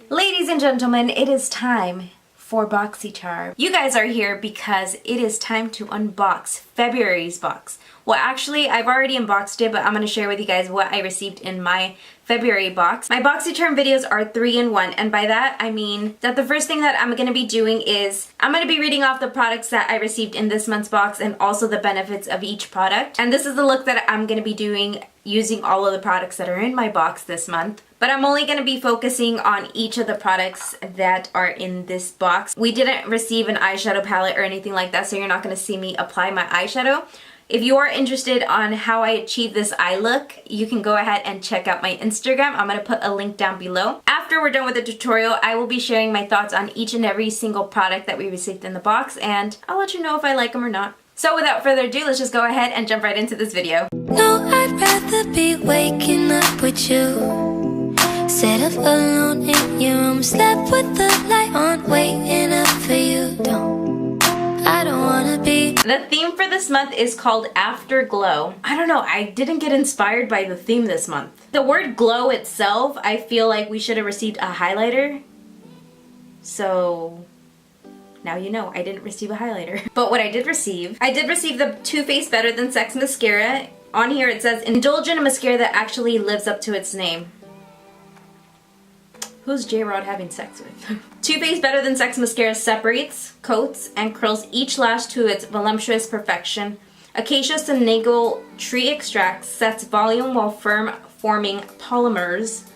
Ladies and gentlemen, it is time for Boxycharm. You guys are here because it is time to unbox February's box. Well, actually, I've already unboxed it, but I'm going to share with you guys what I received in my February box. My Boxycharm videos are 3-in-1, and by that, I mean that the first thing that I'm going to be doing is I'm going to be reading off the products that I received in this month's box and also the benefits of each product. And this is the look that I'm going to be doing using all of the products that are in my box this month. But I'm only going to be focusing on each of the products that are in this box. We didn't receive an eyeshadow palette or anything like that, so you're not going to see me apply my eyeshadow. If you are interested on how I achieve this eye look, you can go ahead and check out my Instagram. I'm going to put a link down below. After we're done with the tutorial, I will be sharing my thoughts on each and every single product that we received in the box, and I'll let you know if I like them or not. So without further ado, let's just go ahead and jump right into this video. No, I'd rather be waking up with you. Set up alone in your room, slept with the light on, waiting up for you. I don't wanna be. The theme for this month is called Afterglow. I don't know, I didn't get inspired by the theme this month. The word glow itself, I feel like we should have received a highlighter. So now you know, I didn't receive a highlighter. But what I did receive the Too Faced Better Than Sex mascara. On here it says, indulge in a mascara that actually lives up to its name. Who's J-Rod having sex with? Too Faced Better Than Sex mascara separates, coats, and curls each lash to its voluptuous perfection. Acacia Senegal tree extract sets volume while firm forming polymers.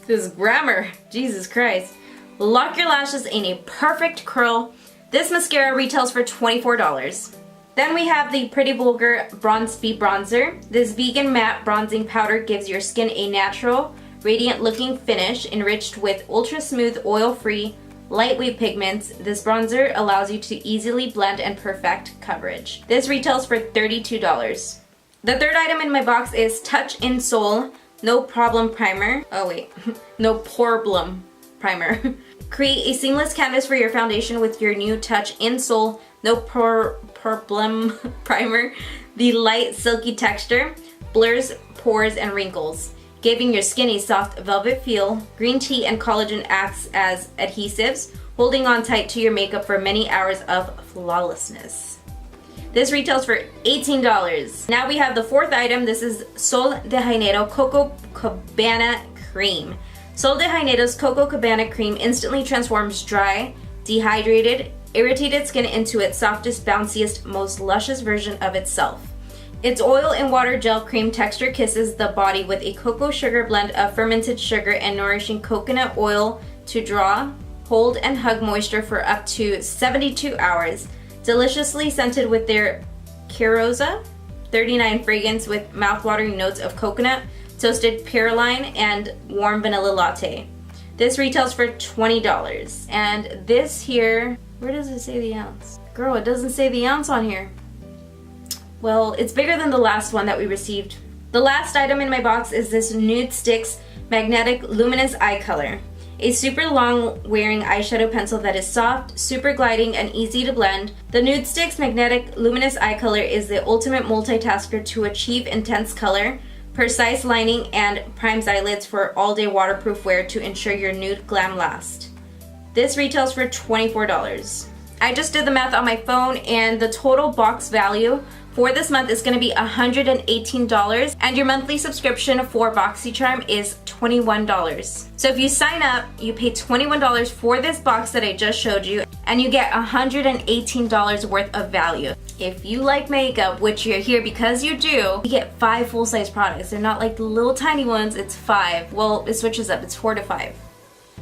This grammar, Jesus Christ. Lock your lashes in a perfect curl. This mascara retails for $24. Then we have the Pretty Vulgar Bronze Speed Bronzer. This vegan matte bronzing powder gives your skin a natural, radiant looking finish enriched with ultra smooth, oil-free, lightweight pigments. This bronzer allows you to easily blend and perfect coverage. This retails for $32. The third item in my box is Touch in Sol No Problem Primer. Oh wait, No Problem Primer. Create a seamless canvas for your foundation with your new Touch in Sol No Problem Primer. The light silky texture blurs pores and wrinkles, giving your skin a soft velvet feel. Green tea and collagen acts as adhesives, holding on tight to your makeup for many hours of flawlessness. This retails for $18. Now we have the fourth item. This is Sol de Janeiro Coco Cabana Cream. Sol de Janeiro's Coco Cabana Cream instantly transforms dry, dehydrated, irritated skin into its softest, bounciest, most luscious version of itself. Its oil and water gel cream texture kisses the body with a cocoa sugar blend of fermented sugar and nourishing coconut oil to draw, hold, and hug moisture for up to 72 hours. Deliciously scented with their Carosa 39 fragrance with mouthwatering notes of coconut, toasted pyroline, and warm vanilla latte. This retails for $20. And this here, where does it say the ounce? Girl, it doesn't say the ounce on here. Well, it's bigger than the last one that we received. The last item in my box is this Nude Sticks Magnetic Luminous Eye Color. A super long wearing eyeshadow pencil that is soft, super gliding, and easy to blend. The Nude Sticks Magnetic Luminous Eye Color is the ultimate multitasker to achieve intense color, precise lining, and primes eyelids for all-day waterproof wear to ensure your nude glam lasts. This retails for $24. I just did the math on my phone, and the total box value for this month is going to be $118, and your monthly subscription for Boxycharm is $21. So if you sign up, you pay $21 for this box that I just showed you, and you get $118 worth of value. If you like makeup, which you're here because you do, you get 5 full-size products. They're not like the little tiny ones, it's 5. Well, it switches up, it's 4 to 5,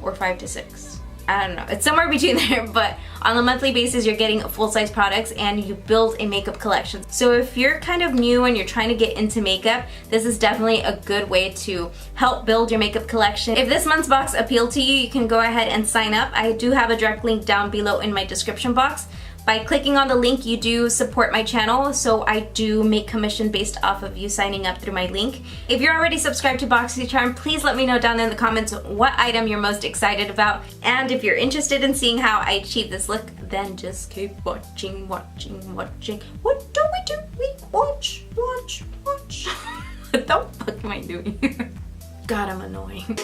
or 5 to 6. I don't know, it's somewhere between there, but on a monthly basis you're getting full-size products and you build a makeup collection. So if you're kind of new and you're trying to get into makeup, this is definitely a good way to help build your makeup collection. If this month's box appealed to you, you can go ahead and sign up. I do have a direct link down below in my description box. By clicking on the link, you do support my channel, so I do make commission based off of you signing up through my link. If you're already subscribed to Boxycharm, please let me know down in the comments what item you're most excited about. And if you're interested in seeing how I achieve this look, then just keep watching. What do we do? We watch. What the fuck am I doing? God, I'm annoying.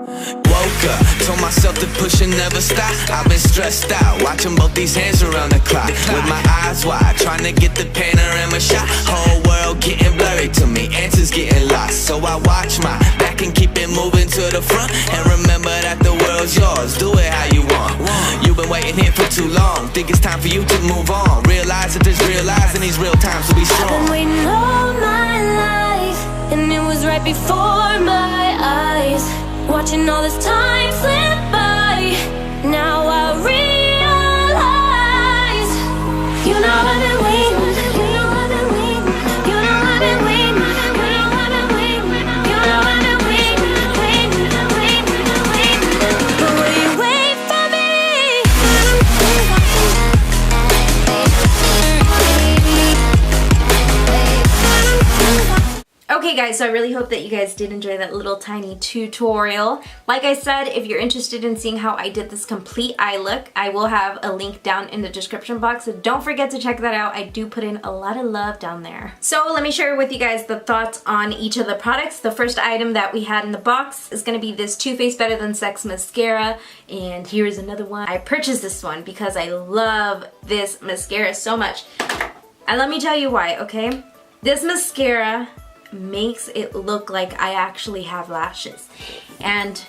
Whoa, up. Told myself to push and never stop. I've been stressed out, watching both these hands around the clock. With my eyes wide, trying to get the panorama shot. Whole world getting blurry to me, answers getting lost. So I watch my back and keep it moving to the front. And remember that the world's yours, do it how you want. You've been waiting here for too long, think it's time for you to move on. Realize that there's real lies in these real times to be strong. I've been waiting all my life, and it was right before my eyes. Watching all this time slip by, now I realize. You know I've been waiting, you know I've been waiting, you know I've been waiting, you know I've been waiting, you know I've been waiting, waiting. But will you wait for me? Okay guys, so I really hope that you guys did enjoy that little tiny tutorial. Like I said, if you're interested in seeing how I did this complete eye look, I will have a link down in the description box, so don't forget to check that out. I do put in a lot of love down there. So let me share with you guys the thoughts on each of the products. The first item that we had in the box is going to be this Too Faced Better Than Sex mascara, and here's another one. I purchased this one because I love this mascara so much. And let me tell you why, okay? This mascara makes it look like I actually have lashes. And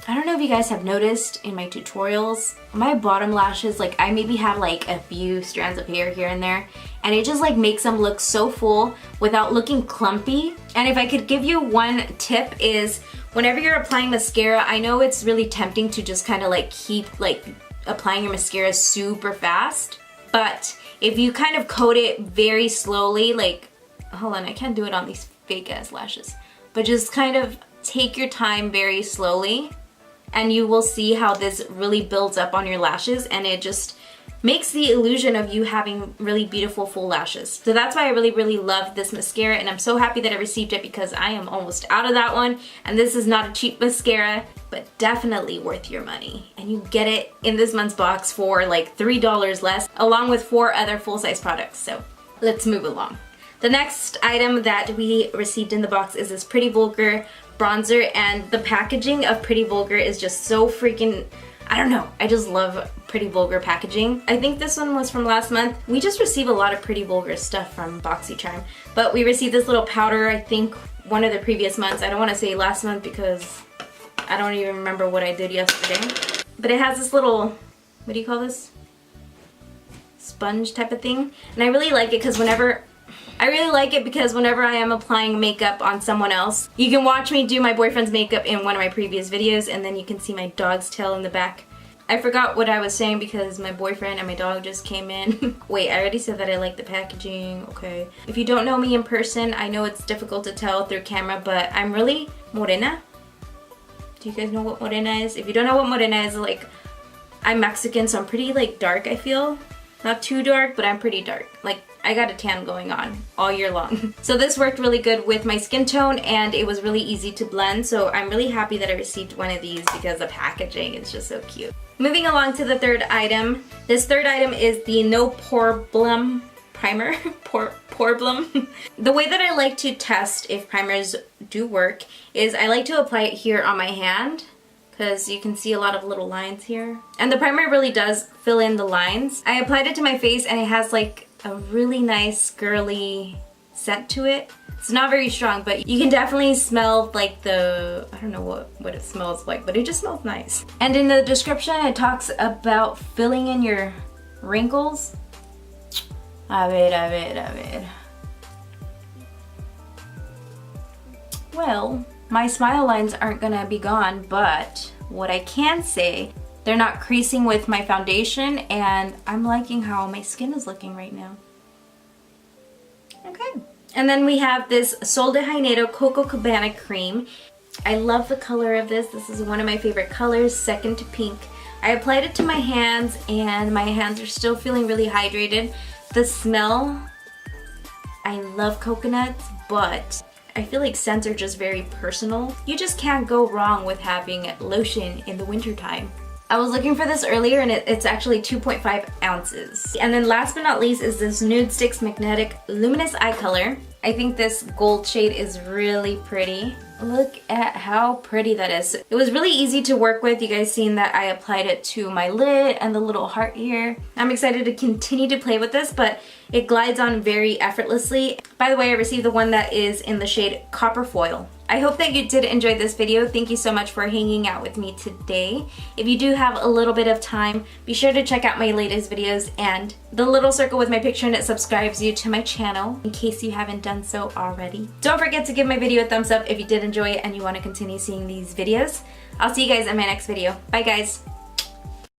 I don't know if you guys have noticed in my tutorials, my bottom lashes, like I maybe have like a few strands of hair here and there, and it just like makes them look so full without looking clumpy. And if I could give you one tip is, whenever you're applying mascara, I know it's really tempting to just kind of like keep like applying your mascara super fast, but if you kind of coat it very slowly, like, hold on, I can't do it on these fake ass lashes, but just kind of take your time very slowly, and you will see how this really builds up on your lashes, and it just makes the illusion of you having really beautiful full lashes. So that's why I really love this mascara, and I'm so happy that I received it because I am almost out of that one. And this is not a cheap mascara, but definitely worth your money. And you get it in this month's box for like $3 less, along with 4 other full-size products. So let's move along. The next item that we received in the box is this Pretty Vulgar bronzer, and the packaging of Pretty Vulgar is just so freaking, I don't know, I just love Pretty Vulgar packaging. I think this one was from last month. We just receive a lot of Pretty Vulgar stuff from Boxycharm, but we received this little powder, I think one of the previous months. I don't want to say last month because I don't even remember what I did yesterday. But it has this little, what do you call this? Sponge type of thing. And I really like it because whenever I am applying makeup on someone else, you can watch me do my boyfriend's makeup in one of my previous videos, and then you can see my dog's tail in the back. I forgot what I was saying because my boyfriend and my dog just came in. Wait, I already said that I like the packaging, okay. If you don't know me in person, I know it's difficult to tell through camera, but I'm really morena. Do you guys know what morena is? If you don't know what morena is, like, I'm Mexican, so I'm pretty like dark, I feel. Not too dark, but I'm pretty dark. Like, I got a tan going on all year long. So this worked really good with my skin tone, and it was really easy to blend, so I'm really happy that I received one of these because the packaging is just so cute. Moving along to the third item. This third item is the No Problem Primer. Problem. The way that I like to test if primers do work is I like to apply it here on my hand, because you can see a lot of little lines here. And the primer really does fill in the lines. I applied it to my face, and it has like a really nice girly scent to it. It's not very strong, but you can definitely smell like the, I don't know what it smells like, but it just smells nice. And in the description it talks about filling in your wrinkles. A ver. Well, my smile lines aren't gonna be gone, but what I can say, they're not creasing with my foundation, and I'm liking how my skin is looking right now. Okay. And then we have this Sol de Janeiro Coco Cabana cream. I love the color of this. This is one of my favorite colors, second to pink. I applied it to my hands, and my hands are still feeling really hydrated. The smell, I love coconuts, but I feel like scents are just very personal. You just can't go wrong with having lotion in the wintertime. I was looking for this earlier, and it's actually 2.5 ounces. And then last but not least is this Nude Sticks Magnetic Luminous Eye Color. I think this gold shade is really pretty. Look at how pretty that is. It was really easy to work with. You guys seen that I applied it to my lid and the little heart here. I'm excited to continue to play with this, but it glides on very effortlessly. By the way, I received the one that is in the shade Copper Foil. I hope that you did enjoy this video. Thank you so much for hanging out with me today. If you do have a little bit of time, be sure to check out my latest videos and the little circle with my picture in it subscribes you to my channel in case you haven't done so already. Don't forget to give my video a thumbs up if you did enjoy it and you want to continue seeing these videos. I'll see you guys in my next video. Bye guys!